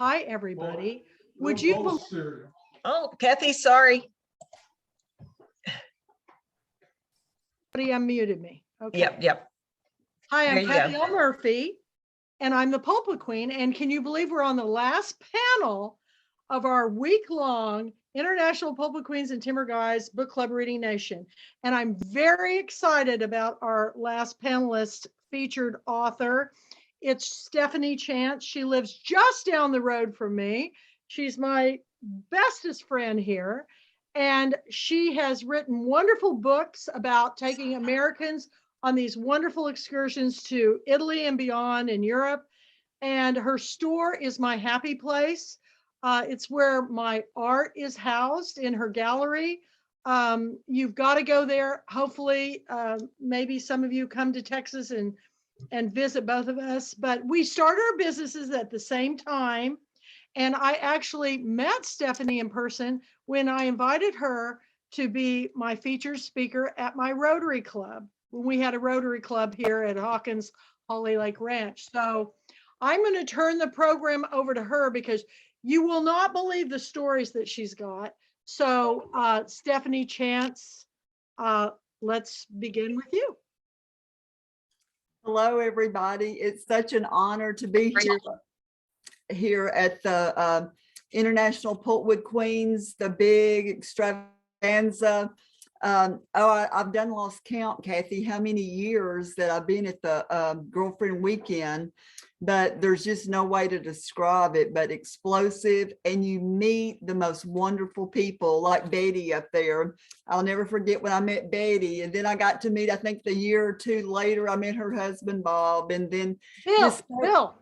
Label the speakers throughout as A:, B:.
A: Hi, everybody. Would you
B: Oh, Kathy, sorry.
A: Somebody unmuted me. Okay.
B: Yep.
A: Hi,
B: There
A: I'm
B: you
A: Kathy
B: go.
A: L. Murphy, and I'm the Pulpwood Queen. And can you believe we're on the last panel of our week-long International Pulpwood Queens and Timber Guys Book Club Reading Nation? And I'm very excited about our last panelist featured author. It's Stephanie Chance. She lives just down the road from me. She's my bestest friend here. And she has written wonderful books about taking Americans on these wonderful excursions to Italy and beyond in Europe. And her store is my happy place. It's where my art is housed in her gallery. You've got to go there. Hopefully, maybe some of you come to Texas and visit both of us. But we started our businesses at the same time. And I actually met Stephanie in person when I invited her to be my featured speaker at my Rotary Club, when we had a Rotary Club here at Hawkins Holly Lake Ranch. So I'm going to turn the program over to her because you will not believe the stories that she's got. So Stephanie Chance, let's begin with you.
C: Hello, everybody. It's such an honor to be here at the International Pulpwood Queens, the big extravaganza. I've done lost count, Kathy, how many years that I've been at the Girlfriend Weekend, but there's just no way to describe it, but explosive. And you meet the most wonderful people like Betty up there. I'll never forget when I met Betty, and then I got to meet, I think the year or two later, I met her husband, Bob, and then Bill,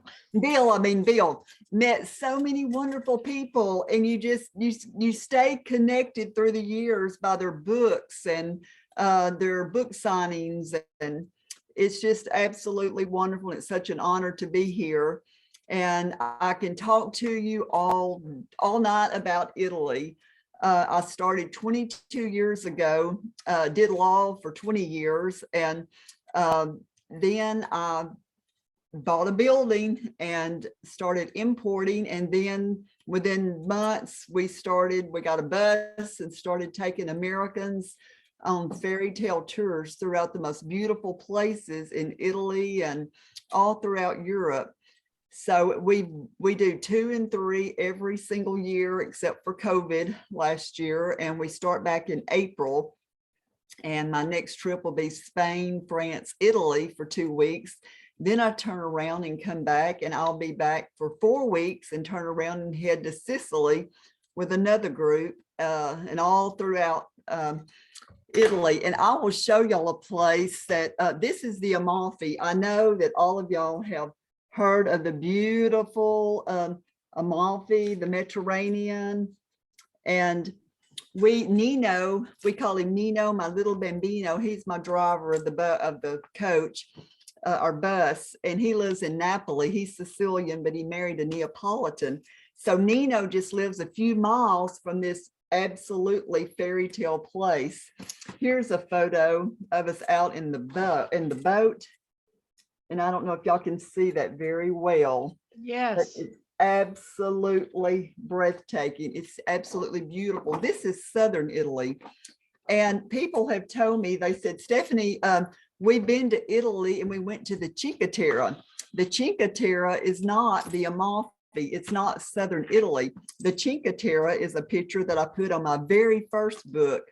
C: met so many wonderful people, and you stay connected through the years by their books and their book signings, and it's just absolutely wonderful. It's such an honor to be here, and I can talk to you all night about Italy. I started 22 years ago, did law for 20 years, and then I bought a building and started importing, and then within months we got a bus and started taking Americans on fairy tale tours throughout the most beautiful places in Italy and all throughout Europe. So we do 2 and 3 every single year except for COVID last year, and we start back in April, and my next trip will be Spain, France, Italy for 2 weeks. Then I turn around and come back, and I'll be back for 4 weeks and turn around and head to Sicily with another group, and all throughout Italy. And I will show y'all a place that this is the Amalfi. I know that all of y'all have heard of the beautiful Amalfi, the Mediterranean. And Nino, we call him Nino, my little bambino. He's my driver of the coach, our bus, and he lives in Napoli. He's Sicilian, but he married a Neapolitan. So Nino just lives a few miles from this absolutely fairy tale place. Here's a photo of us out in the boat, and I don't know if y'all can see that very well.
A: Yes,
C: it's absolutely breathtaking. It's absolutely beautiful. This is southern Italy, and people have told me, they said, Stephanie, we've been to Italy and we went to the Cinque Terre. The Cinque Terre is not the Amalfi. It's not southern Italy. The Cinque Terre is a picture that I put on my very first book,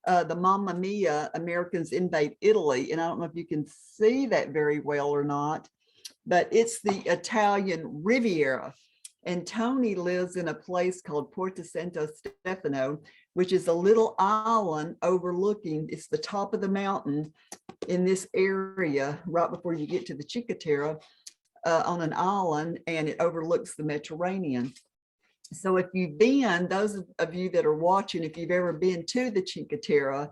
C: the Mamma Mia, Americans Invade Italy. And I don't know if you can see that very well or not, but it's the Italian Riviera. And Tony lives in a place called Porto Santo Stefano, which is a little island overlooking, it's the top of the mountain in this area right before you get to the Cinque Terre, on an island, and it overlooks the Mediterranean. So if you've been, those of you that are watching, if you've ever been to the Cinque Terre,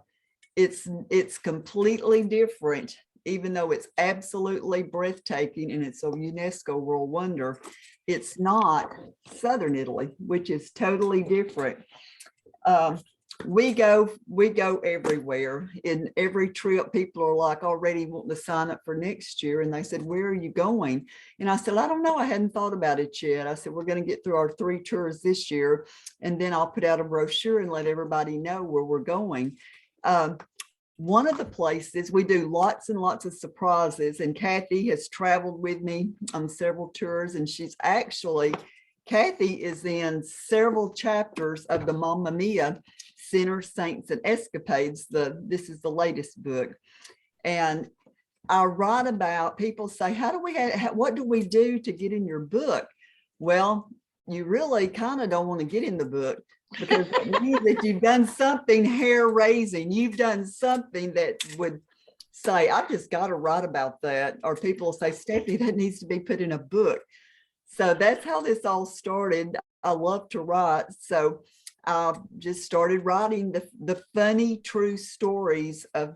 C: it's completely different, even though it's absolutely breathtaking and it's a UNESCO World Wonder. It's not southern Italy, which is totally different. we go everywhere. In every trip, people are like already wanting to sign up for next year. And they said, where are you going? And I said, I don't know. I hadn't thought about it yet. I said, we're going to get through our 3 tours this year, and then I'll put out a brochure and let everybody know where we're going. One of the places, we do lots and lots of surprises, and Kathy has traveled with me on several tours, and Kathy is in several chapters of the Mamma Mia Sinners, Saints, and Escapades. This is the latest book. And I write about, people say, what do we do to get in your book? Well, you really kind of don't want to get in the book, because it means that you've done something hair raising. You've done something that would say, I've just got to write about that. Or people say, Stephanie, that needs to be put in a book. So that's how this all started. I love to write. So I just started writing the funny, true stories of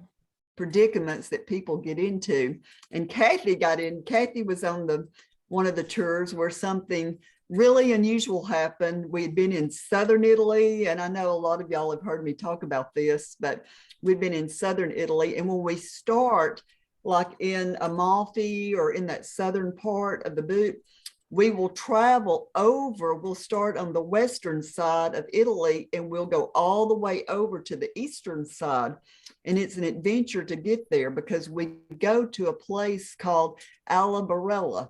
C: predicaments that people get into. And Kathy got in. Kathy was on one of the tours where something really unusual happened. We had been in southern Italy, and I know a lot of y'all have heard me talk about this, but we've been in southern Italy. And when we start like in Amalfi or in that southern part of the boot, we will travel over. We'll start on the western side of Italy, and we'll go all the way over to the eastern side. And it's an adventure to get there, because we go to a place called Alla Barella.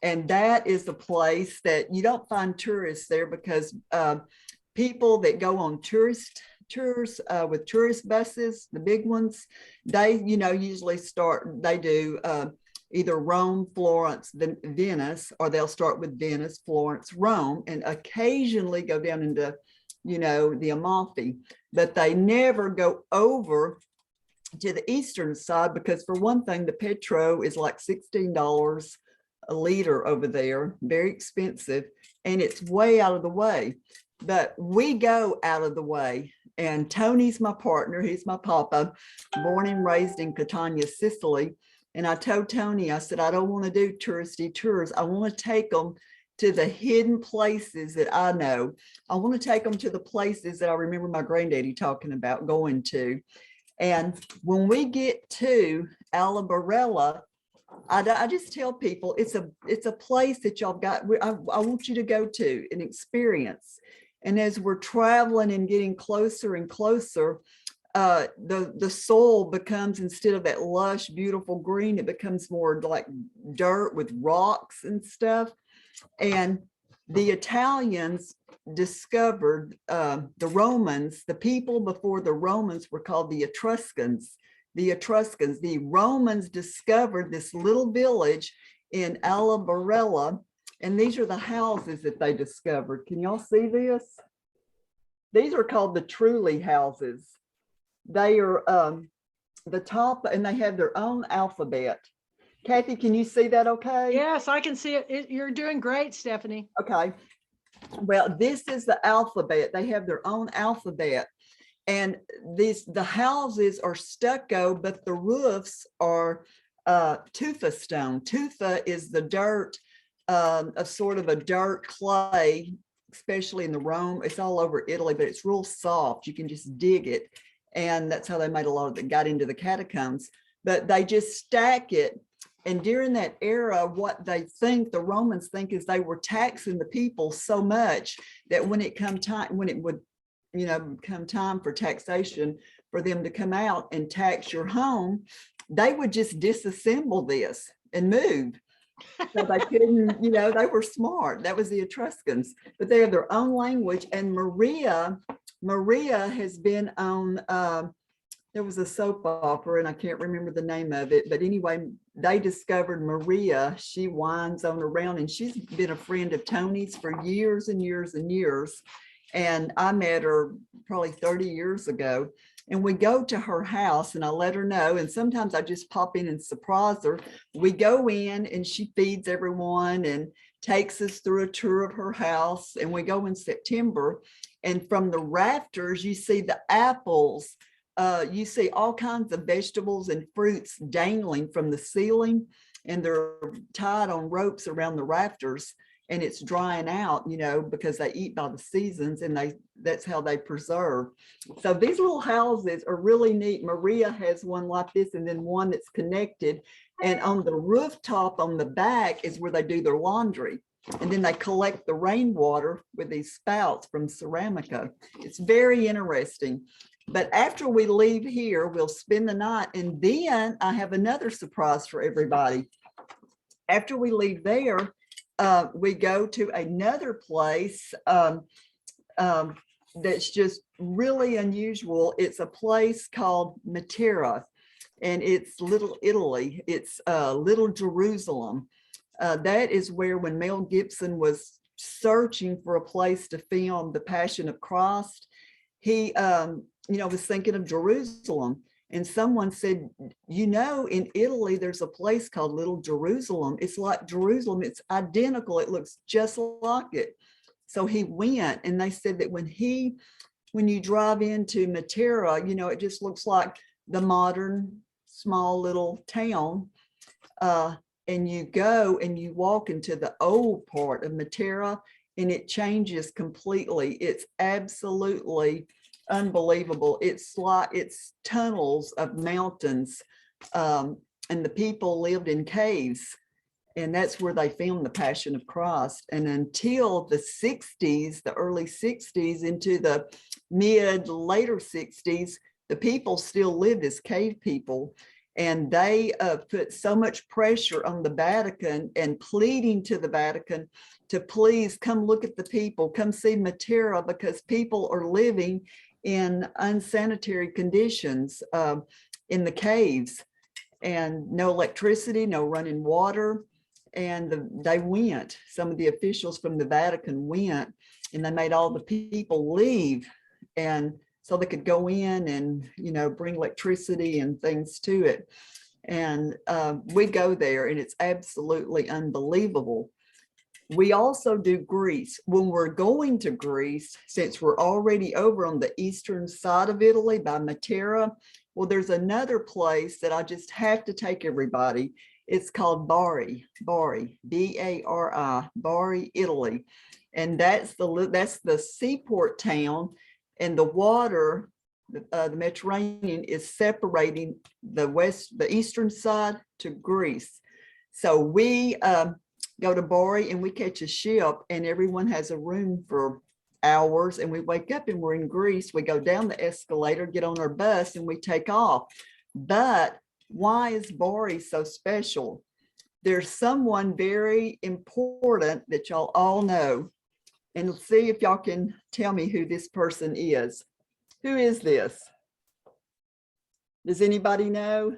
C: And that is a place that you don't find tourists there, because people that go on tourist tours with tourist buses, the big ones, they, usually they do either Rome, Florence, then Venice, or they'll start with Venice, Florence, Rome, and occasionally go down into, the Amalfi, but they never go over to the eastern side, because for one thing, the petro is like $16 a liter over there, very expensive, and it's way out of the way. But we go out of the way, and Tony's my partner. He's my papa, born and raised in Catania, Sicily. And I told Tony, I said, I don't want to do touristy tours. I want to take them to the hidden places that I know. I want to take them to the places that I remember my granddaddy talking about going to. And when we get to Alla Barella, I just tell people it's a place that y'all got. I want you to go to and experience. And as we're traveling and getting closer and closer, the soil becomes, instead of that lush, beautiful green, it becomes more like dirt with rocks and stuff. And the Italians discovered the Romans. The people before the Romans were called the Etruscans. The Romans discovered this little village in Alla Barella, and these are the houses that they discovered. Can y'all see this? These are called the Trulli houses. They are the top, and they have their own alphabet. Kathy, can you see that okay?
A: Yes, I can see it. You're doing great, Stephanie.
C: Okay. Well, this is the alphabet. They have their own alphabet. And the houses are stucco, but the roofs are tufa stone. Tufa is the dirt, a sort of a dirt clay, especially in the Rome. It's all over Italy, but it's real soft. You can just dig it. And that's how they made a lot of it, got into the catacombs. But they just stack it. And during that era, what the Romans think is they were taxing the people so much that when it would come time for taxation for them to come out and tax your home, they would just disassemble this and move. So they couldn't, they were smart. That was the Etruscans, but they have their own language. And Maria has been on, there was a soap opera, and I can't remember the name of it, but anyway, they discovered Maria. She winds on around, and she's been a friend of Tony's for years and years and years. And I met her probably 30 years ago, and we go to her house, and I let her know. And sometimes I just pop in and surprise her. We go in, and she feeds everyone and takes us through a tour of her house. And we go in September, and from the rafters, you see the apples. You see all kinds of vegetables and fruits dangling from the ceiling, and they're tied on ropes around the rafters. and it's drying out, you know, because they eat by the seasons, and that's how they preserve. So these little houses are really neat. Maria has one like this, and then one that's connected. And on the rooftop on the back is where they do their laundry. And then they collect the rainwater with these spouts from Ceramica. It's very interesting. But after we leave here, we'll spend the night. And then I have another surprise for everybody. After we leave there, we go to another place that's just really unusual. It's a place called Matera, and it's Little Italy. It's Little Jerusalem. That is where, when Mel Gibson was searching for a place to film The Passion of Christ, he was thinking of Jerusalem. And someone said, you know, in Italy, there's a place called Little Jerusalem. It's like Jerusalem. It's identical. It looks just like it. So he went, and they said that when you drive into Matera, you know, it just looks like the modern small little town. And you go and you walk into the old part of Matera, and it changes completely. It's absolutely unbelievable. It's like it's tunnels of mountains, and the people lived in caves, and that's where they filmed The Passion of Christ. And until the 60s, the early 60s into the later 60s, the people still lived as cave people. And they put so much pressure on the Vatican and pleading to the Vatican to please come look at the people, come see Matera, because people are living in unsanitary conditions in the caves, and no electricity, no running water. And they went, some of the officials from the Vatican went, and they made all the people leave, and so they could go in and, you know, bring electricity and things to it. And we go there, and it's absolutely unbelievable. We also do Greece. When we're going to Greece, since we're already over on the eastern side of Italy by Matera, well, there's another place that I just have to take everybody. It's called Bari, B-A-R-I, Bari, Italy. And that's the seaport town, and the water, the Mediterranean, is separating the eastern side to Greece. So we go to Bari, and we catch a ship, and everyone has a room for hours, and we wake up and we're in Greece. We go down the escalator, get on our bus, and we take off. But why is Bari so special? There's someone very important that y'all all know, and see if y'all can tell me who this person is. Who is this? Does anybody know?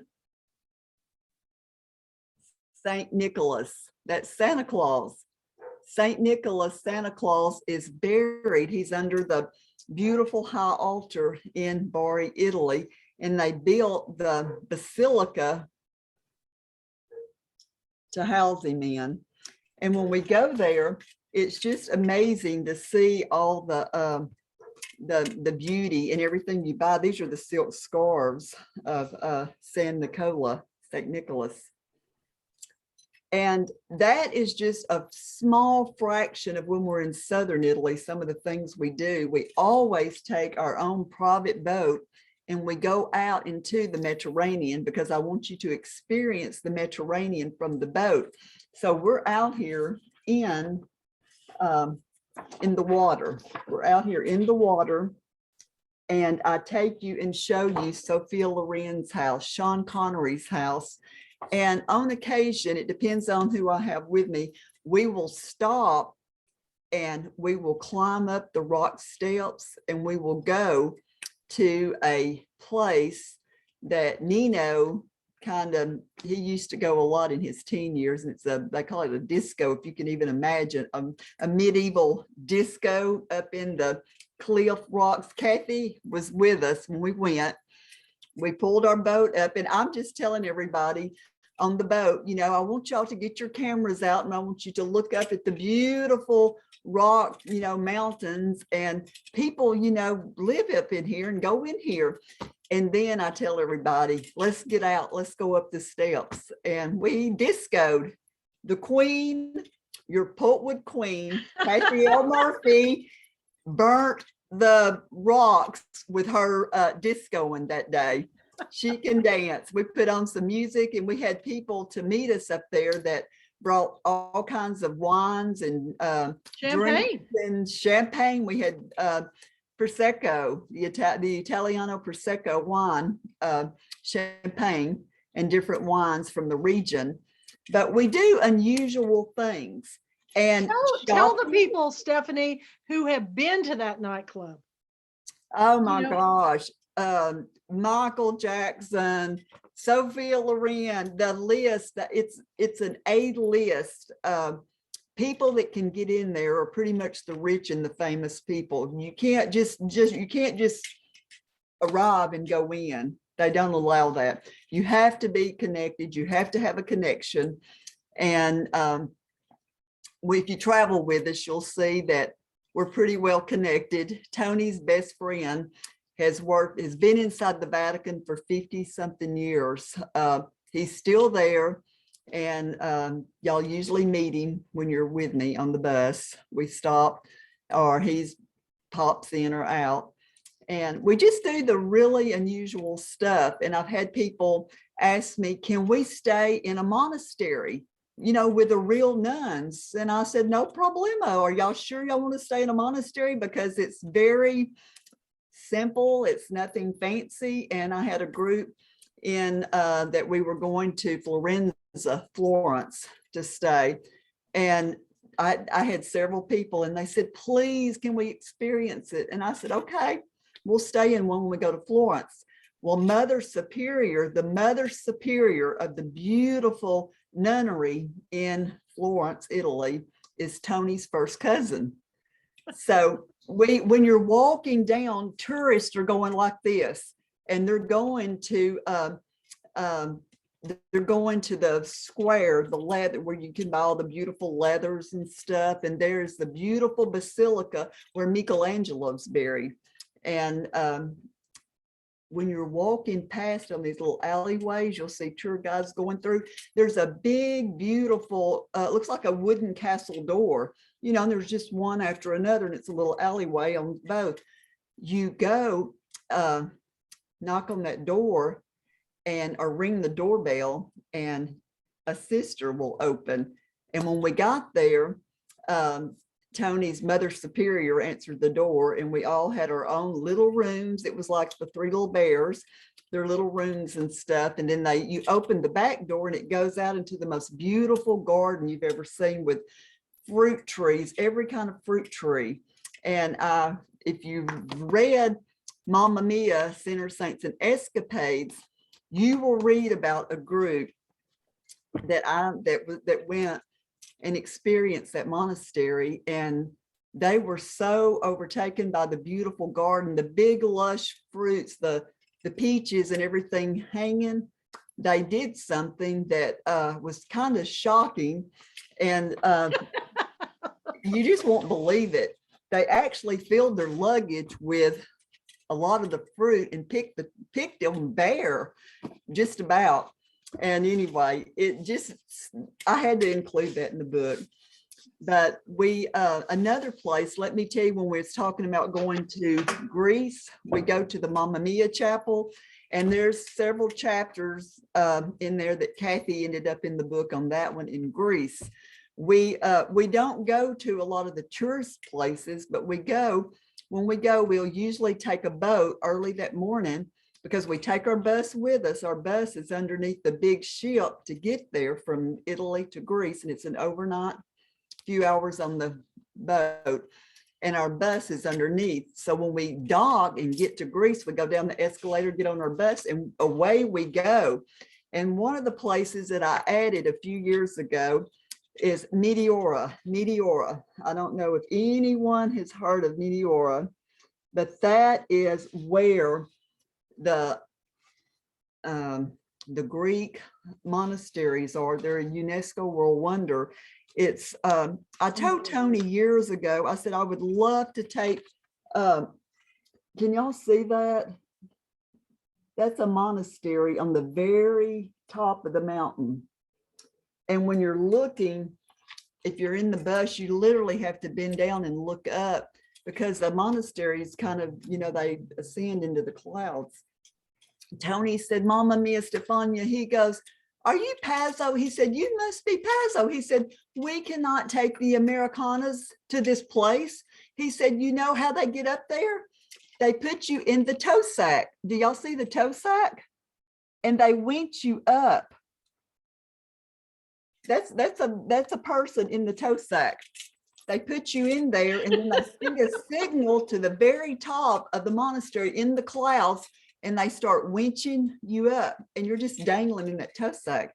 C: Saint Nicholas. That's Santa Claus. Saint Nicholas, Santa Claus, is buried. He's under the beautiful high altar in Bari, Italy, and they built the basilica to house him in. And when we go there, it's just amazing to see all the beauty and everything you buy. These are the silk scarves of Saint Nicholas. And that is just a small fraction of when we're in southern Italy, some of the things we do. We always take our own private boat, and we go out into the Mediterranean, because I want you to experience the Mediterranean from the boat. So we're out here in the water. We're out here in the water, and I take you and show you Sophia Loren's house, Sean Connery's house. And on occasion, it depends on who I have with me, we will stop and we will climb up the rock steps, and we will go to a place that Nino he used to go a lot in his teen years, and it's they call it a disco, if you can even imagine, a medieval disco up in the cliff rocks. Kathy was with us when we went. We pulled our boat up, and I'm just telling everybody on the boat, you know, I want y'all to get your cameras out, and I want you to look up at the beautiful rock, you know, mountains, and people, you know, live up in here and go in here. And then I tell everybody, let's get out, let's go up the steps. And we discoed. The Queen your Pulpwood queen, Kathy L. Murphy, burnt the rocks with her discoing that day. She can dance. We put on some music and we had people to meet us up there that brought all kinds of wines and drinks
A: Champagne.
C: and champagne. We had Prosecco, the Italiano Prosecco wine, champagne and different wines from the region. But we do unusual things. And
A: Tell the people, Stephanie, who have been to that nightclub.
C: oh my
A: know-
C: gosh, Michael Jackson, Sophia Loren, the list, it's an A list. People that can get in there are pretty much the rich and the famous people. You can't just arrive and go in. They don't allow that. You have to be connected. You have to have a connection. And if you travel with us, you'll see that we're pretty well connected. Tony's best friend has been inside the Vatican for 50 something years. He's still there. And y'all usually meet him when you're with me on the bus. We stop or he's pops in or out. And we just do the really unusual stuff. And I've had people ask me, can we stay in a monastery, with the real nuns? And I said, no problemo. Are y'all sure y'all want to stay in a monastery? Because it's very simple. It's nothing fancy. And I had a group in that we were going to Florence to stay. And I had several people and they said, please, can we experience it? And I said, okay, we'll stay in one when we go to Florence. Well, the Mother Superior of the beautiful nunnery in Florence, Italy, is Tony's first cousin. So when you're walking down, tourists are going like this, and they're going to the square, the leather, where you can buy all the beautiful leathers and stuff. And there's the beautiful basilica where Michelangelo's buried. And when you're walking past on these little alleyways, you'll see tour guides going through. There's a big, beautiful, looks like a wooden castle door, and there's just one after another, and it's a little alleyway on both. You go knock on that door or ring the doorbell, and a sister will open. And when we got there, Tony's Mother Superior answered the door, and we all had our own little rooms. It was like the Three Little Bears, their little rooms and stuff. And then you open the back door and it goes out into the most beautiful garden you've ever seen, with fruit trees, every kind of fruit tree. And if you read Mamma Mia, Sinners, Saints, and Escapades, you will read about a group that went and experienced that monastery, and they were so overtaken by the beautiful garden, the big lush fruits, the peaches and everything hanging. They did something that was kind of shocking, and you just won't believe it. They actually filled their luggage with a lot of the fruit and picked them bare, just about. And anyway, I had to include that in the book. But another place, let me tell you, when we was talking about going to Greece, we go to the Mamma Mia chapel, and there's several chapters in there that Kathy ended up in the book on that one in Greece. We don't go to a lot of the tourist places, but when we go, we'll usually take a boat early that morning, because we take our bus with us. Our bus is underneath the big ship to get there from Italy to Greece, and it's an overnight, few hours on the boat, and our bus is underneath. So when we dock and get to Greece, we go down the escalator, get on our bus, and away we go. And one of the places that I added a few years ago is Meteora. I don't know if anyone has heard of Meteora, but that is where the Greek monasteries are. They're a UNESCO World Wonder. It's I told Tony years ago, I said I would love to take can y'all see that? That's a monastery on the very top of the mountain. And when you're looking if you're in the bus, you literally have to bend down and look up because the monastery is kind of, you know, they ascend into the clouds. Tony said, Mama Mia Stefania, he goes, are you Pazzo? He said, you must be Pazzo. He said, we cannot take the Americanas to this place. He said, you know how they get up there? They put you in the tow sack. Do y'all see the tow sack? And they winch you up. That's a person in the tow sack. They put you in there and then they send a signal to the very top of the monastery in the clouds, and they start winching you up and you're just dangling in that tow sack.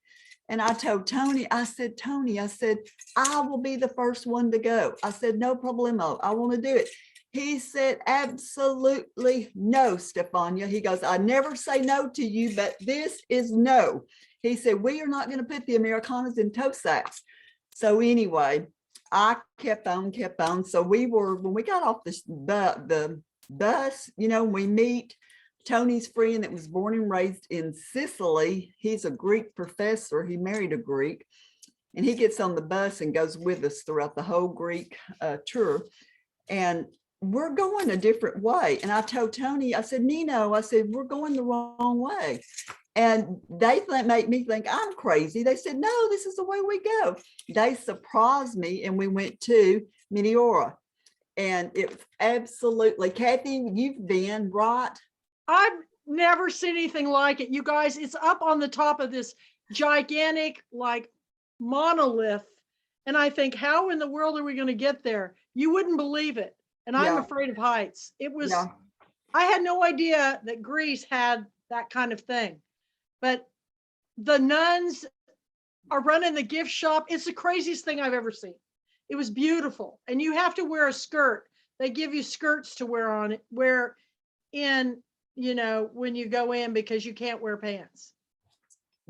C: And I told Tony, I said, Tony, I said, I will be the first one to go. I said, no problemo. I want to do it. He said, absolutely no, Stefania. He goes, I never say no to you, but this is no. He said, we are not going to put the Americanas in tow sacks. So anyway, I kept on. So when we got off the bus, you know, we meet Tony's friend that was born and raised in Sicily. He's a Greek professor. He married a Greek, and he gets on the bus and goes with us throughout the whole Greek tour. And we're going a different way. And I told Tony, I said, Nino, I said, we're going the wrong way. And they make me think I'm crazy. They said, no, this is the way we go. They surprised me and we went to Miniora. And it was absolutely, Kathy, you've been, right?
A: I've never seen anything like it. You guys, it's up on the top of this gigantic like monolith. And I think, how in the world are we going to get there? You wouldn't believe it. And I'm afraid of heights. It was, I had no idea that Greece had that kind of thing. But the nuns are running the gift shop. It's the craziest thing I've ever seen. It was beautiful. And you have to wear a skirt. They give you skirts to wear in, you know, when you go in, because you can't wear pants.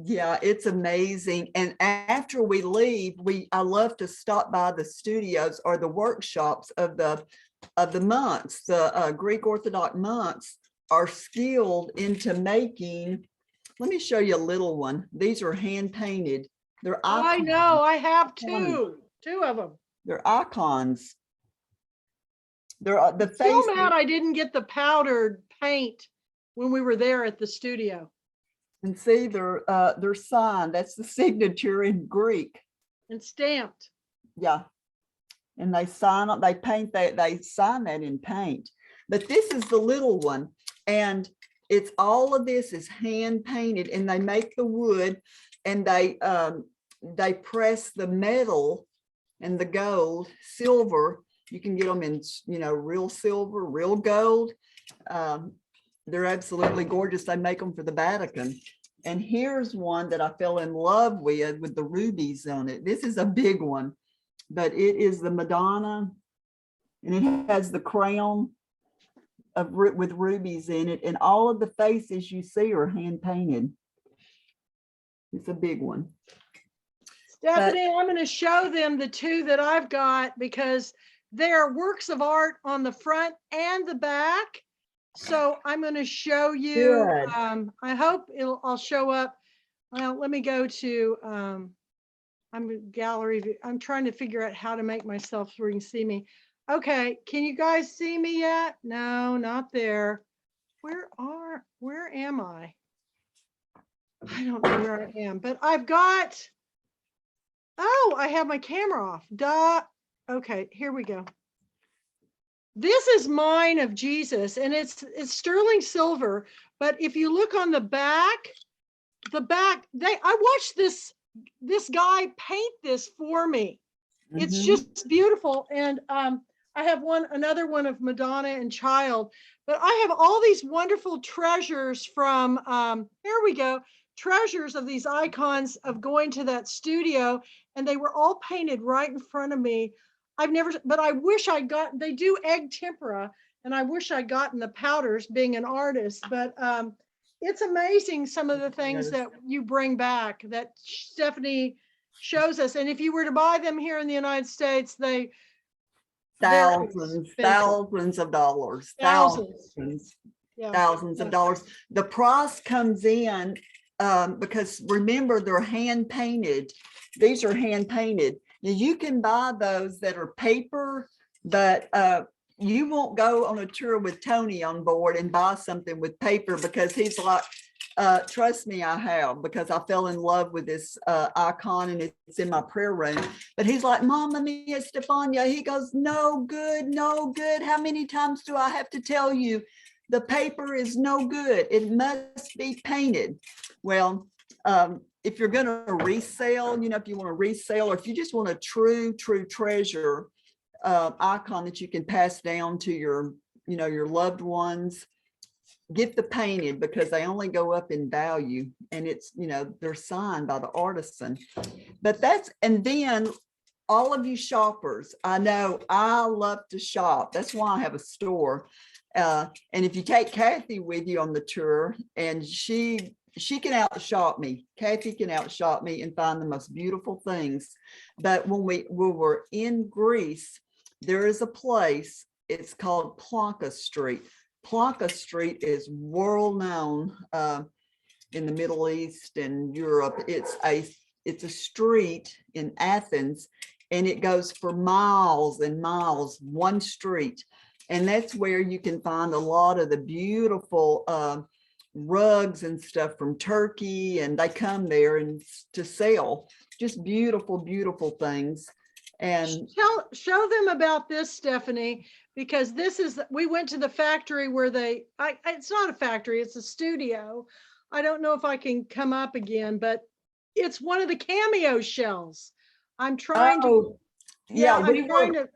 C: Yeah, it's amazing. And after we leave, I love to stop by the studios or the workshops of the monks. The Greek Orthodox monks are skilled into making. Let me show you a little one. These are hand painted. They're icons.
A: I know, I have two of them.
C: They're icons. They're the face.
A: So mad I didn't get the powdered paint when we were there at the studio.
C: And see, they're signed. That's the signature in Greek.
A: And stamped.
C: Yeah. And they sign up, they paint that, they sign that in paint. But this is the little one. And it's all of this is hand painted, and they make the wood, and they press the metal and the gold, silver. You can get them in, you know, real silver, real gold. They're absolutely gorgeous. They make them for the Vatican. And here's one that I fell in love with the rubies on it. This is a big one, but it is the Madonna, and it has the crown with rubies in it, and all of the faces you see are hand painted. It's a big one.
A: Stephanie, I'm going to show them the two that I've got because they're works of art on the front and the back. So I'm going to show you. I hope I'll show up. Well, let me go to I'm a gallery view. I'm trying to figure out how to make myself so you can see me. Okay, can you guys see me yet? No, not there. Where am I? I don't know where I am, but I've got, oh, I have my camera off. Duh. Okay, here we go. This is mine of Jesus, and it's sterling silver. But if you look on the back, I watched this guy paint this for me. It's just beautiful. And I have another one of Madonna and Child, but I have all these wonderful treasures from, here we go, treasures of these icons of going to that studio, and they were all painted right in front of me. But I wish they do egg tempera, and I wish I'd gotten the powders being an artist, but it's amazing some of the things that you bring back that Stephanie shows us. And if you were to buy them here in the United States,
C: thousands of dollars, thousands of dollars. The price comes in because remember, they're hand painted. These are hand painted, Now you can buy those that are paper, but you won't go on a tour with Tony on board and buy something with paper, because he's like, trust me, I have, because I fell in love with this icon and it's in my prayer room. But he's like, Mama Mia, Stefania, he goes, no good, no good. How many times do I have to tell you? The paper is no good. It must be painted. Well, if you're going to resell, you know, if you want to resell, or if you just want a true treasure icon that you can pass down to your, you know, your loved ones, get the painted, because they only go up in value, and it's, you know, they're signed by the artisan. But that's, and then all of you shoppers, I know I love to shop. That's why I have a store. And if you take Kathy with you on the tour, and she can outshop me. Kathy can outshop me and find the most beautiful things. But when we were in Greece, there is a place, it's called Plonka Street. Plonka Street is world known in the Middle East and Europe. It's a street in Athens, and it goes for miles and miles, one street. And that's where you can find a lot of the beautiful rugs and stuff from Turkey, and they come there and to sell just beautiful things. And
A: show them about this, Stephanie, because this is, we went to the factory where it's not a factory, it's a studio. I don't know if I can come up again, but it's one of the cameo shells. I'm trying to,
C: yeah,
A: I'm trying to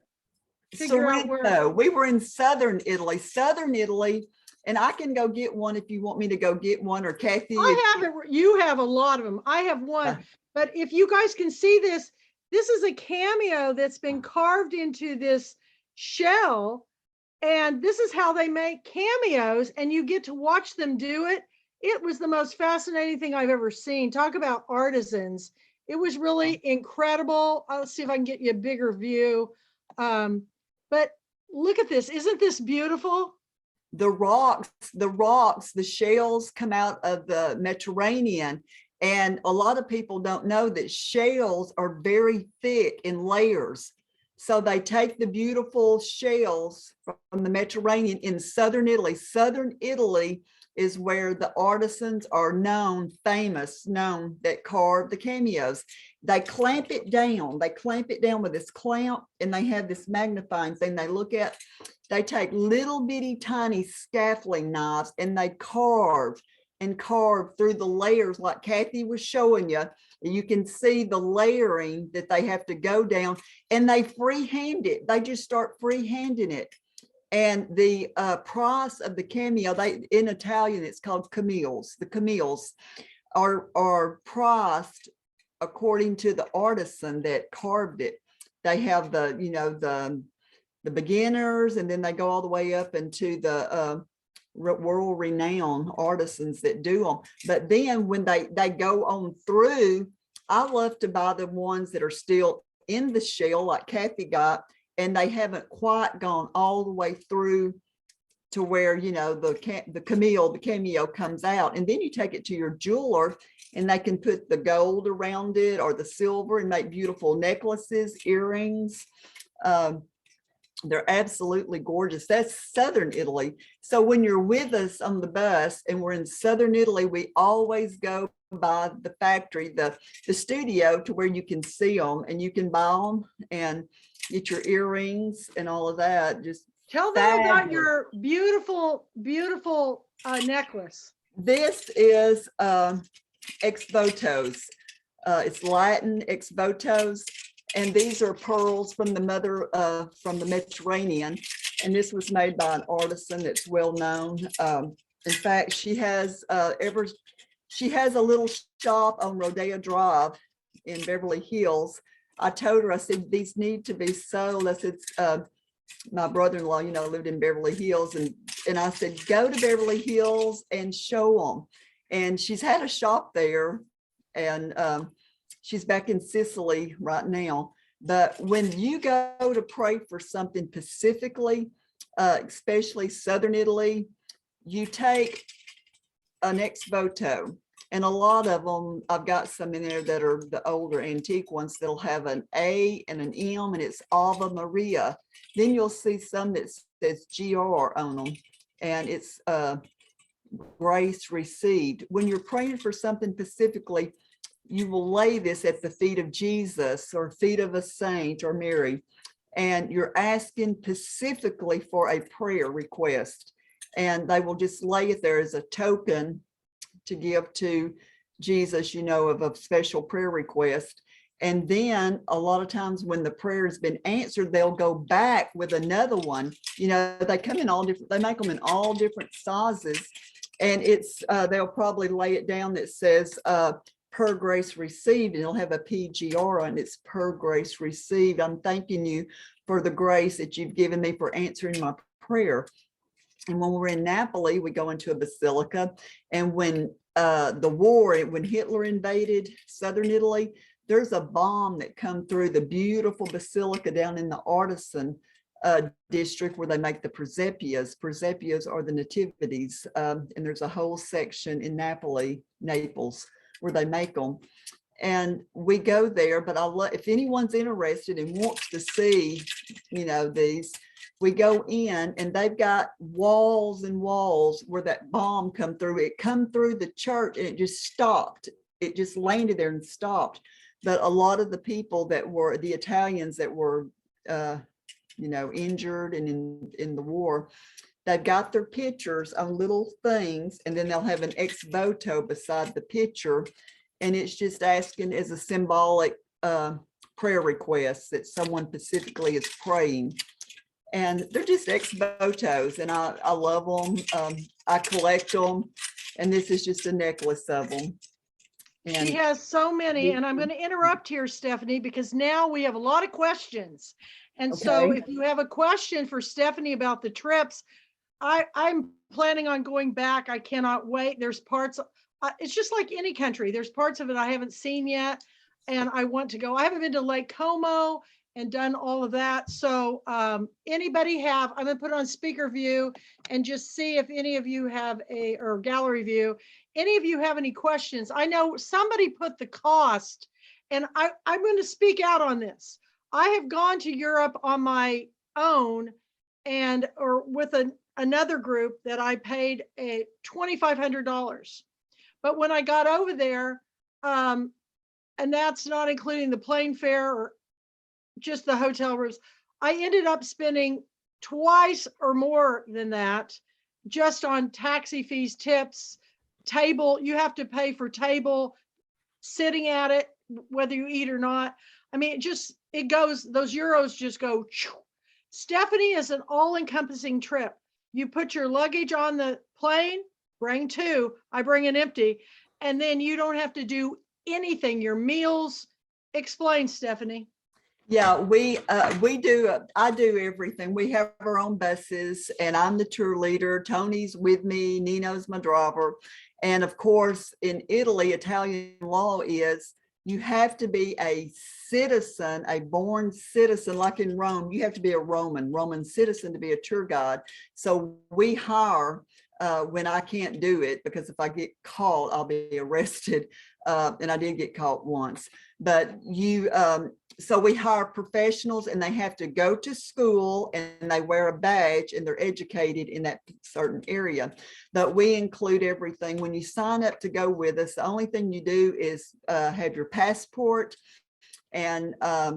A: figure out where.
C: We were in southern Italy, and I can go get one if you want me to go get one, or Kathy.
A: I have it. You have a lot of them. I have one, but if you guys can see this, this is a cameo that's been carved into this shell, and this is how they make cameos, and you get to watch them do it. It was the most fascinating thing I've ever seen. Talk about artisans. It was really incredible. I'll see if I can get you a bigger view. But look at this. Isn't this beautiful?
C: The rocks, the shells come out of the Mediterranean. And a lot of people don't know that shells are very thick in layers. So they take the beautiful shells from the Mediterranean in southern Italy. Southern Italy is where the artisans are known that carve the cameos. They clamp it down. They clamp it down with this clamp, and they have this magnifying thing they look at. They take little bitty tiny scaffolding knives, and they carve through the layers like Kathy was showing you. You can see the layering that they have to go down, and they freehand it. They just start freehanding it. And the price of the cameo, in Italian, it's called camilles. The camilles are priced according to the artisan that carved it. They have the, you know, the beginners, and then they go all the way up into the world renowned artisans that do them. But then when they go on through, I love to buy the ones that are still in the shell, like Kathy got, and they haven't quite gone all the way through to where, you know, the cameo comes out. And then you take it to your jeweler, and they can put the gold around it or the silver and make beautiful necklaces, earrings. They're absolutely gorgeous. That's southern Italy. So when you're with us on the bus and we're in southern Italy, we always go by the factory, the studio, to where you can see them and you can buy them and get your earrings and all of that. Just
A: tell them about your beautiful necklace.
C: This is ex votos. It's Latin ex votos. And these are pearls from from the Mediterranean. And this was made by an artisan that's well known. In fact, she has a little shop on Rodeo Drive in Beverly Hills. I told her, I said, these need to be sold. I said, my brother-in-law, you know, lived in Beverly Hills. And I said, go to Beverly Hills and show them. And she's had a shop there. And she's back in Sicily right now. But when you go to pray for something specifically, especially Southern Italy, you take an ex voto And a lot of them, I've got some in there that are the older antique ones that'll have an A and an M, and it's Ave Maria. Then you'll see some that says GR on them, and it's grace received. When you're praying for something specifically, you will lay this at the feet of Jesus or feet of a saint or Mary, and you're asking specifically for a prayer request, and they will just lay it there as a token to give to Jesus, you know, of a special prayer request. And then a lot of times when the prayer has been answered, they'll go back with another one. You know, they come in all different, they make them in all different sizes. And it's, they'll probably lay it down that says, per grace received, and it'll have a PGR on it. It's per grace received. I'm thanking you for the grace that you've given me for answering my prayer. And when we're in Napoli, we go into a basilica. And when when Hitler invaded southern Italy, there's a bomb that come through the beautiful basilica down in the artisan district where they make the presepias. Presepias are the nativities. And there's a whole section in Naples, where they make them. And we go there, but if anyone's interested and wants to see, you know, these, we go in and they've got walls and walls where that bomb come through. It come through the church and it just stopped. It just landed there and stopped. But a lot of the people that were the Italians that were, you know, injured and in the war, they've got their pictures on little things, and then they'll have an ex voto beside the picture. And it's just asking as a symbolic prayer request that someone specifically is praying. And they're just ex votos, and I love them. I collect them, and this is just a necklace of them. And
A: she has so many, and I'm going to interrupt here, Stephanie, because now we have a lot of questions. And so
C: Okay.
A: if you have a question for Stephanie about the trips, I'm planning on going back. I cannot wait. There's parts, it's just like any country. There's parts of it I haven't seen yet, and I want to go. I haven't been to Lake Como and done all of that. So anybody have, I'm going to put it on speaker view and just see if any of you have or gallery view, any of you have any questions. I know somebody put the cost, and I'm going to speak out on this. I have gone to Europe on my own or with another group that I paid a $2,500. But when I got over there, and that's not including the plane fare or just the hotel rooms, I ended up spending twice or more than that just on taxi fees, tips, table. You have to pay for table, sitting at it, whether you eat or not. I mean, it goes, those euros just go. Stephanie is an all-encompassing trip. You put your luggage on the plane, bring two, I bring an empty, and then you don't have to do anything, your meals. Explain, Stephanie.
C: Yeah, I do everything. We have our own buses, and I'm the tour leader. Tony's with me, Nino's my driver. And of course, in Italy, Italian law is you have to be a citizen, a born citizen, like in Rome. You have to be a Roman citizen to be a tour guide. So we hire when I can't do it, because if I get caught, I'll be arrested. And I did get caught once. But so we hire professionals, and they have to go to school, and they wear a badge, and they're educated in that certain area. But we include everything. When you sign up to go with us, the only thing you do is have your passport, and I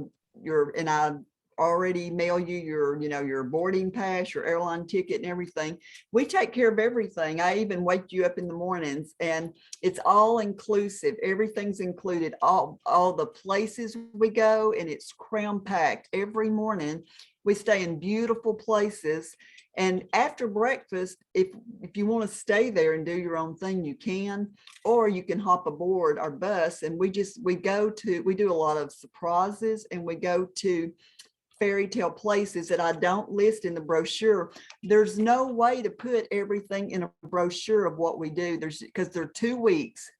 C: already mail you your boarding pass, your airline ticket, and everything. We take care of everything. I even wake you up in the mornings, and it's all inclusive. Everything's included, all the places we go, and it's cram packed. Every morning we stay in beautiful places, and after breakfast, if you want to stay there and do your own thing, you can, or you can hop aboard our bus. And we do a lot of surprises, and we go to fairy tale places that I don't list in the brochure. There's no way to put everything in a brochure of what we do. Because they're 2 weeks.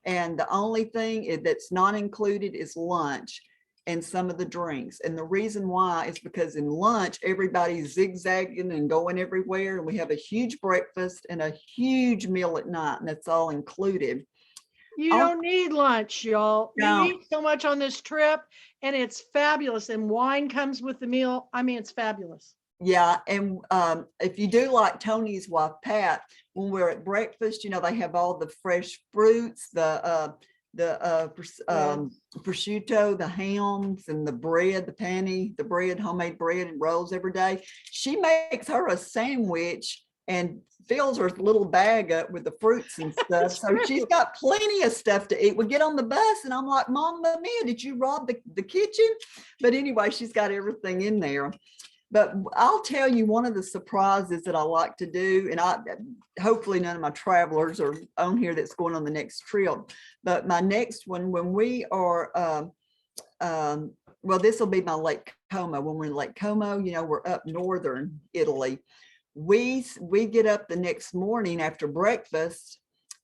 C: And the only thing that's not included is lunch. and some of the drinks. And the reason why is because in lunch, everybody's zigzagging and going everywhere. And we have a huge breakfast and a huge meal at night, and that's all included.
A: You don't need lunch, y'all.
C: No.
A: We eat so much on this trip, and it's fabulous. And wine comes with the meal. I mean, it's fabulous.
C: Yeah, and if you do like Tony's wife, Pat, when we're at breakfast, you know, they have all the fresh fruits, the prosciutto, the hams, and the bread, the panny, the bread, homemade bread and rolls every day. She makes her a sandwich and fills her little bag up with the fruits and stuff. So she's got plenty of stuff to eat. We get on the bus and I'm like, Mama Mia, did you rob the kitchen? But anyway, she's got everything in there. But I'll tell you one of the surprises that I like to do, and hopefully none of my travelers are on here that's going on the next trip. But my next one, when we are, well, this will be my Lake Como. When we're in Lake Como, you know, we're up northern Italy. We get up the next morning after breakfast,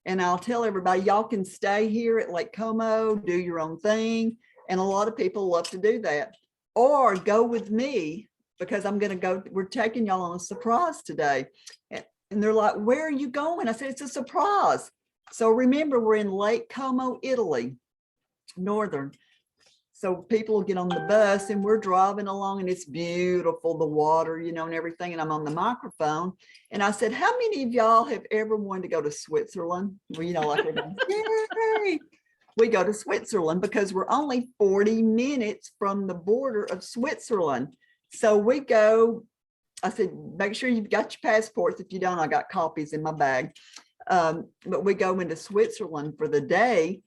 C: and I'll tell everybody, y'all can stay here at Lake Como, do your own thing. And a lot of people love to do that, or go with me, because I'm going to go, we're taking y'all on a surprise today. And they're like, where are you going? I said, it's a surprise. So remember, we're in Lake Como, Italy, northern. So people will get on the bus and we're driving along and it's beautiful, the water, you know, and everything. And I'm on the microphone. And I said, how many of y'all have ever wanted to go to Switzerland? Well, you know, like, yay! We go to Switzerland because we're only 40 minutes from the border of Switzerland. So we go, I said, make sure you've got your passports. If you don't, I got copies in my bag. But we go into Switzerland for the day,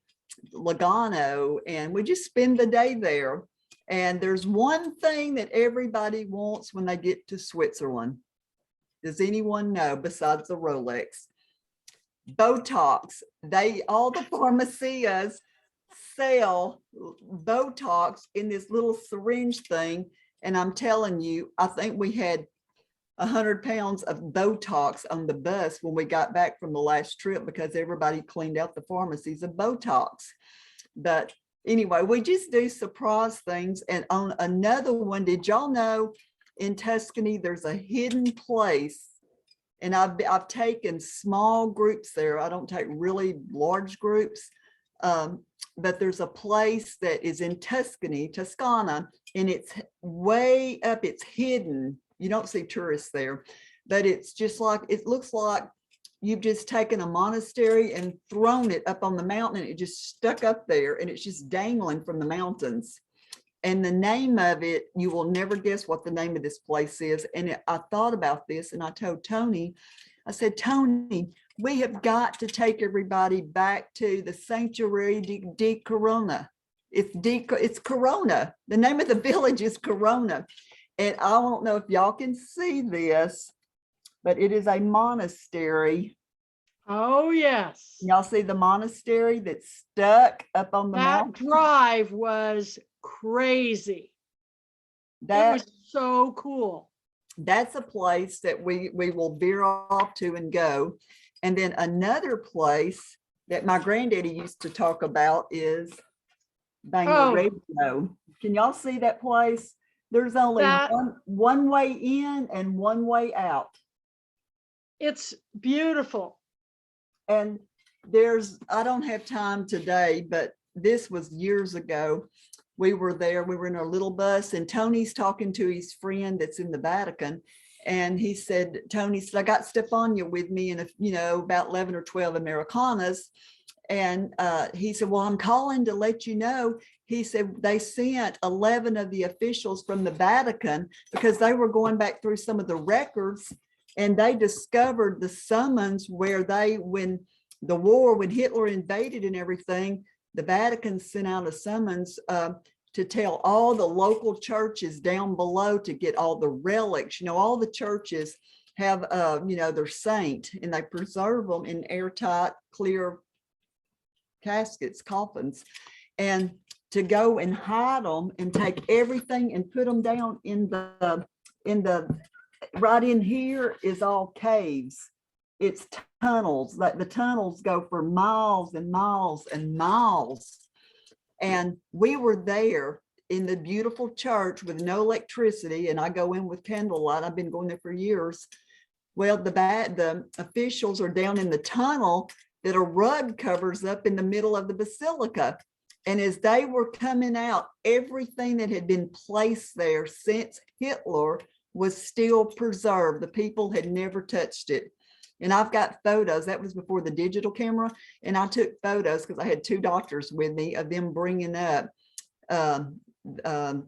C: Lugano, and we just spend the day there. And there's one thing that everybody wants when they get to Switzerland. Does anyone know, besides the Rolex? Botox. All the pharmacies sell Botox in this little syringe thing. And I'm telling you, I think we had 100 pounds of Botox on the bus when we got back from the last trip, because everybody cleaned out the pharmacies of Botox. But anyway, we just do surprise things. And on another one, did y'all know in Tuscany, there's a hidden place? And I've taken small groups there. I don't take really large groups. But there's a place that is in Toscana, and it's way up, it's hidden. You don't see tourists there, but it's just like, it looks like you've just taken a monastery and thrown it up on the mountain, and it just stuck up there, and it's just dangling from the mountains. And the name of it, you will never guess what the name of this place is. And I thought about this and I told Tony, I said, Tony, we have got to take everybody back to the Sanctuary di Corona. It's Corona. The name of the village is Corona. And I don't know if y'all can see this, but it is a monastery.
A: Oh, yes.
C: Y'all see the monastery that's stuck up on the
A: That
C: mountain?
A: drive was crazy. It was so cool.
C: That's a place that we will veer off to and go. And then another place that my granddaddy used to talk about is Bangarejo. Can y'all see that place? There's only one way in and one way out.
A: It's beautiful.
C: And I don't have time today, but this was years ago. We were there, we were in our little bus, and Tony's talking to his friend that's in the Vatican. And he said, Tony said, I got Stefania with me and, about 11 or 12 Americanas. And he said, well, I'm calling to let you know. He said, they sent 11 of the officials from the Vatican because they were going back through some of the records, and they discovered the summons where when the war, when Hitler invaded and everything, the Vatican sent out a summons to tell all the local churches down below to get all the relics. All the churches have, their saint, and they preserve them in airtight, clear caskets, coffins, and to go and hide them and take everything and put them down in the right in here is all caves. It's tunnels. Like the tunnels go for miles and miles and miles. And we were there in the beautiful church with no electricity, and I go in with candlelight. I've been going there for years. Well, the officials are down in the tunnel that a rug covers up in the middle of the basilica. And as they were coming out, everything that had been placed there since Hitler was still preserved. The people had never touched it. And I've got photos. That was before the digital camera. And I took photos because I had 2 doctors with me of them bringing up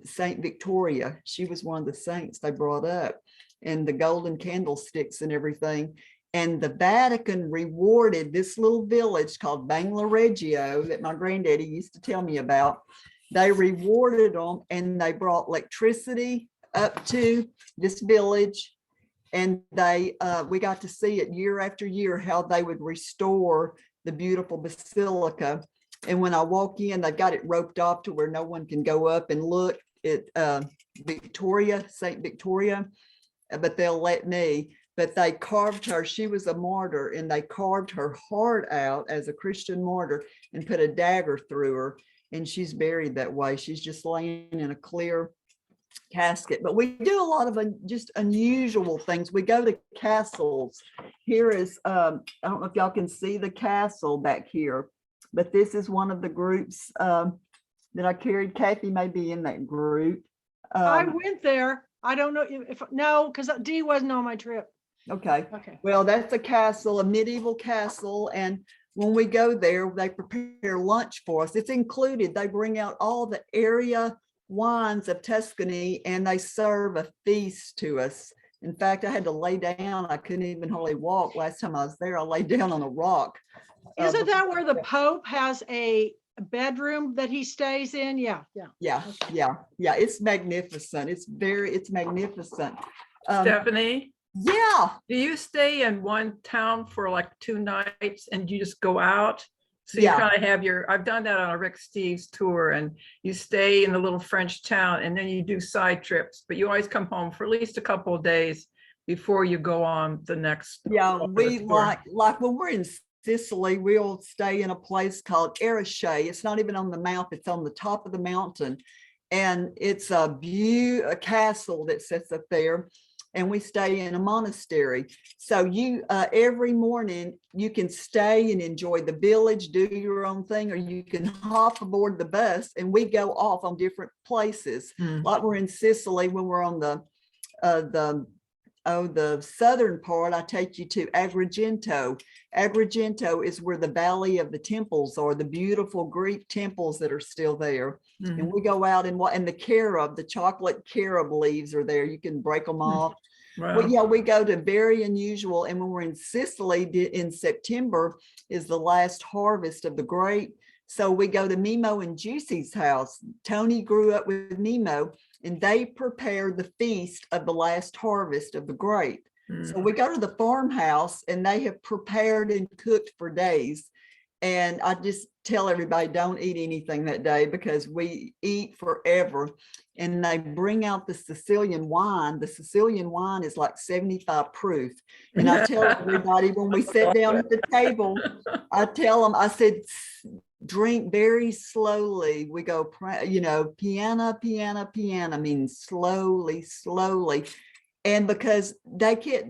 C: Saint Victoria. She was one of the saints they brought up, and the golden candlesticks and everything. And the Vatican rewarded this little village called Bangla Reggio that my granddaddy used to tell me about. They rewarded them, and they brought electricity up to this village. And we got to see it year after year, how they would restore the beautiful basilica. And when I walk in, they've got it roped off to where no one can go up and look at Victoria, Saint Victoria, but they'll let me. But they carved her, she was a martyr, and they carved her heart out as a Christian martyr and put a dagger through her. And she's buried that way. She's just laying in a clear casket. But we do a lot of just unusual things. We go to castles. Here is, I don't know if y'all can see the castle back here, but this is one of the groups that I carried. Kathy may be in that group.
A: I went there. I don't know if no, because Dee wasn't on my trip.
C: Okay.
A: Okay.
C: Well, that's a castle, a medieval castle. And when we go there, they prepare lunch for us. It's included. They bring out all the area wines of Tuscany, and they serve a feast to us. In fact, I had to lay down. I couldn't even hardly walk last time I was there. I laid down on a rock.
A: Isn't that where the Pope has a bedroom that he stays in? Yeah.
C: Yeah. It's magnificent. It's magnificent.
D: Stephanie,
C: Yeah.
D: do you stay in one town for like 2 nights and you just go out? So you
C: Yeah.
D: kind of have I've done that on a Rick Steves tour, and you stay in the little French town and then you do side trips, but you always come home for at least a couple of days before you go on the next.
C: Yeah,
D: part of
C: we
D: the tour.
C: like when we're in Sicily, we'll stay in a place called Arache. It's not even on the map, it's on the top of the mountain. And it's a castle that sits up there. And we stay in a monastery. So you every morning you can stay and enjoy the village, do your own thing, or you can hop aboard the bus and we go off on different places. Like we're in Sicily, when we're on the southern part, I take you to Agrigento. Agrigento is where the Valley of the Temples are, the beautiful Greek temples that are still there. And we go out and the chocolate carob leaves are there. You can break them off.
D: Wow.
C: Well, yeah, we go to very unusual. And when we're in Sicily in September is the last harvest of the grape. So we go to Mimo and Juicy's house. Tony grew up with Mimo, and they prepare the feast of the last harvest of the grape. So we go to the farmhouse, and they have prepared and cooked for days. And I just tell everybody, don't eat anything that day because we eat forever. And they bring out the Sicilian wine. The Sicilian wine is like 75 proof. And I tell everybody when we sit down at the table, I tell them, I said, drink very slowly. We go, piano, piano, piano, means slowly, slowly. And because they get,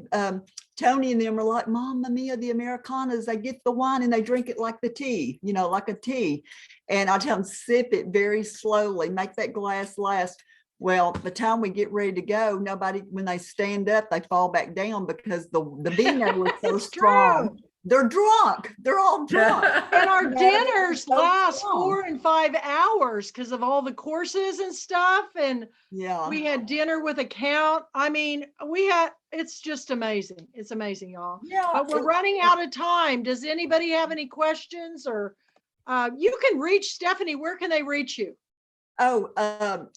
C: Tony and them are like, Mamma Mia, the Americanas, they get the wine and they drink it like the tea, like a tea. And I tell them, sip it very slowly, make that glass last. Well, the time we get ready to go, nobody, when they stand up, they fall back down because the vino is so strong.
A: True.
C: They're drunk. They're all drunk.
A: And our dinners
C: so
A: last
C: strong.
A: 4 and 5 hours because of all the courses and stuff. And
C: Yeah.
A: we had dinner with a count. I mean, it's just amazing. It's amazing, y'all.
C: Yeah.
A: But we're running out of time. Does anybody have any questions, or you can reach Stephanie? Where can they reach you?
C: Oh,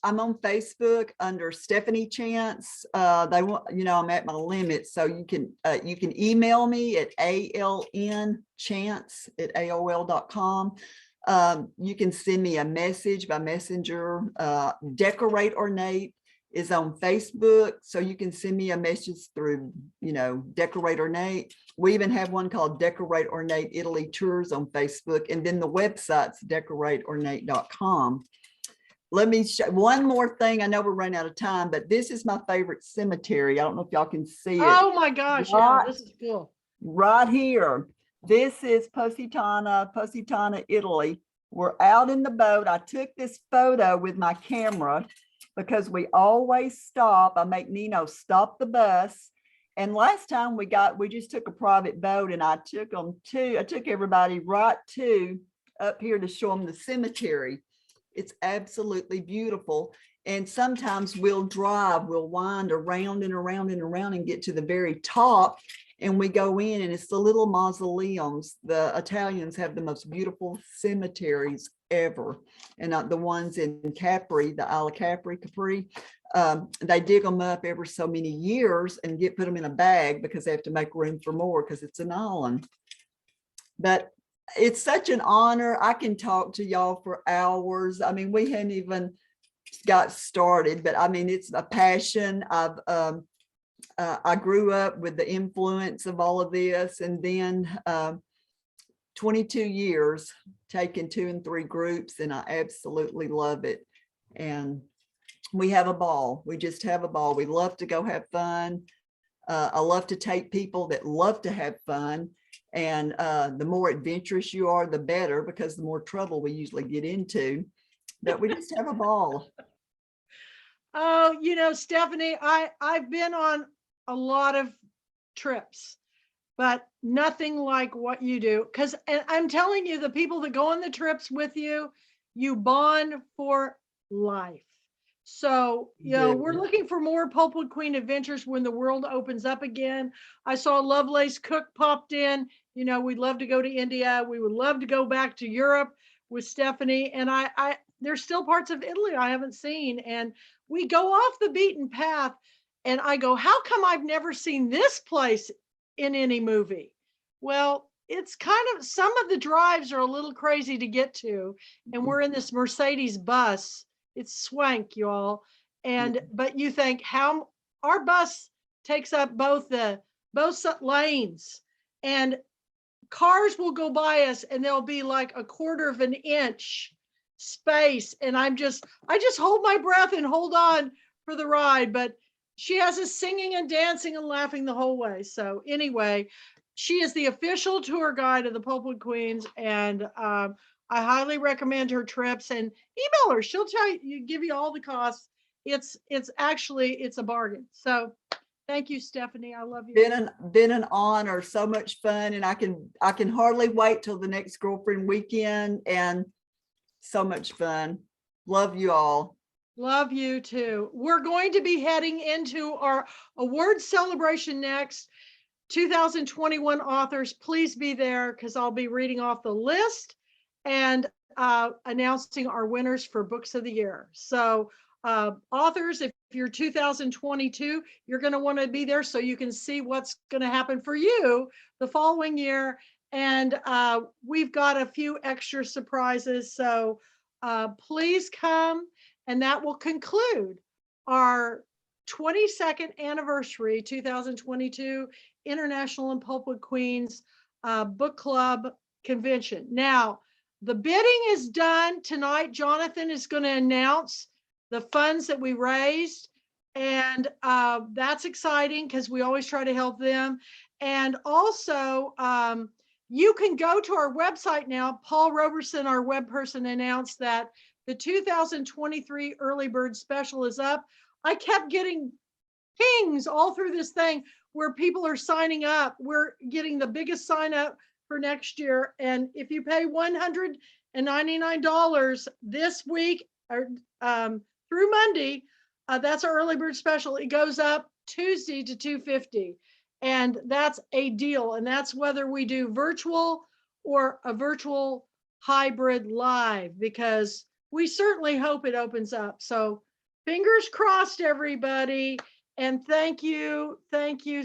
C: I'm on Facebook under Stephanie Chance. They want, I'm at my limit, so you can email me at alnchance@aol.com. You can send me a message by messenger. Decorate Ornate is on Facebook, so you can send me a message through, Decorate Ornate. We even have one called Decorate Ornate Italy Tours on Facebook, and then the website's decorateornate.com. let me show one more thing. I know we're running out of time, but this is my favorite cemetery. I don't know if y'all can see it.
A: Oh my gosh, yeah,
C: Right.
A: this is cool.
C: Right here. This is Positano, Italy. We're out in the boat. I took this photo with my camera because we always stop. I make Nino stop the bus. And last time we just took a private boat and I took everybody right to up here to show them the cemetery. It's absolutely beautiful. And sometimes we'll wind around and around and around and get to the very top. And we go in and it's the little mausoleums. The Italians have the most beautiful cemeteries ever. And the ones in Capri, the Isle of Capri, they dig them up every so many years and put them in a bag because they have to make room for more because it's an island. But it's such an honor. I can talk to y'all for hours. I mean, we hadn't even got started, but I mean, it's a passion. I grew up with the influence of all of this, and then 22 years taking 2 and 3 groups, and I absolutely love it. And we have a ball. We just have a ball. We love to go have fun. I love to take people that love to have fun. And the more adventurous you are, the better, because the more trouble we usually get into. But we just have a ball.
A: Oh, you know, Stephanie, I've been on a lot of trips, but nothing like what you do. Because I'm telling you, the people that go on the trips with you, you bond for life. So, you know, we're looking for more Pulpwood Queen adventures when the world opens up again. I saw Lovelace Cook popped in. You know, we'd love to go to India. We would love to go back to Europe with Stephanie. And there's still parts of Italy I haven't seen. And we go off the beaten path. And I go, how come I've never seen this place in any movie? Well, it's kind of, some of the drives are a little crazy to get to. And we're in this Mercedes bus. It's swank, y'all. And, but you think how our bus takes up both lanes, and cars will go by us and there'll be like a quarter of an inch space. And I just hold my breath and hold on for the ride. But she has us singing and dancing and laughing the whole way. So anyway, she is the official tour guide of the Pulpwood Queens, and I highly recommend her trips. And email her; she'll give you all the costs. It's a bargain. So thank you, Stephanie. I love you.
C: Been an honor, so much fun, and I can hardly wait till the next girlfriend weekend. And so much fun. Love you all.
A: Love you too. We're going to be heading into our award celebration next. 2021 authors, please be there because I'll be reading off the list and announcing our winners for books of the year. So authors, if you're 2022, you're going to want to be there so you can see what's going to happen for you the following year. And we've got a few extra surprises. So please come. And that will conclude our 22nd anniversary 2022 International and Pulpwood Queens Book Club Convention. Now, the bidding is done tonight. Jonathan is going to announce the funds that we raised. And that's exciting because we always try to help them. And also, you can go to our website now. Paul Roberson, our web person, announced that the 2023 early bird special is up. I kept getting pings all through this thing where people are signing up. We're getting the biggest sign up for next year. And if you pay $199 this week or through Monday, that's our early bird special. It goes up Tuesday to $250. And that's a deal. And that's whether we do virtual or a virtual hybrid live, because we certainly hope it opens up. So fingers crossed, everybody. And thank you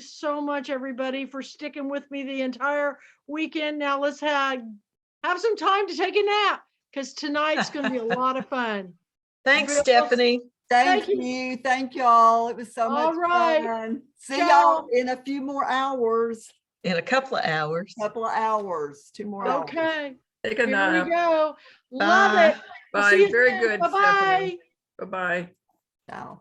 A: so much, everybody, for sticking with me the entire weekend. Now let's have some time to take a nap, because tonight's going to be a lot of fun.
B: Thanks, Stephanie.
C: Thank you. Thank y'all. It was so much fun. See y'all in a few more hours.
B: In a couple of hours.
C: 2 more hours.
A: Okay.
D: Take a
A: Here we
D: nap.
A: go. Love
C: Bye.
A: it. We'll see
D: Bye.
A: you
D: Very
A: soon.
D: good,
A: Bye-bye.
D: Stephanie. Bye-bye.
C: Ciao.